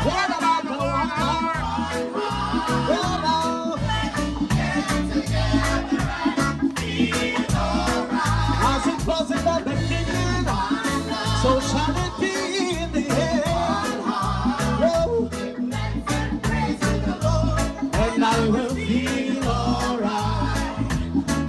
What about the wonder? As it was in the beginning, so shall it be in the end. Oh, and I will feel alright.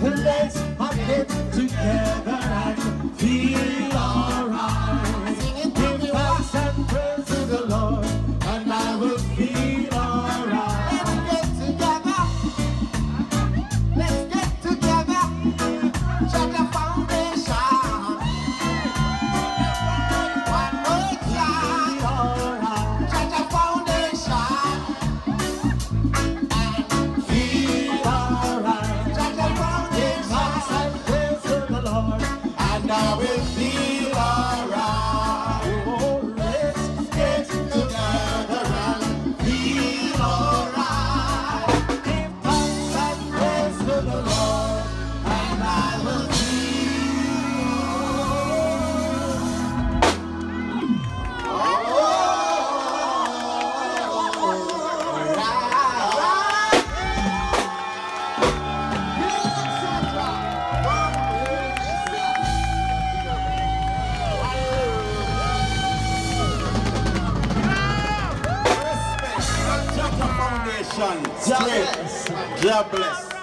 Let's get together and feel alright. Give thanks and praise to the Lord, and I will feel alright. Let's get together. Check the foundation. One more time. Alright. Check the foundation. Feel alright. Check the Give thanks foundation. and praise to the Lord, And I will feel alright. oh, let's Get together and feel alright. give thanks and praise to the Lord, And I will feel Foundation, God bless. God bless.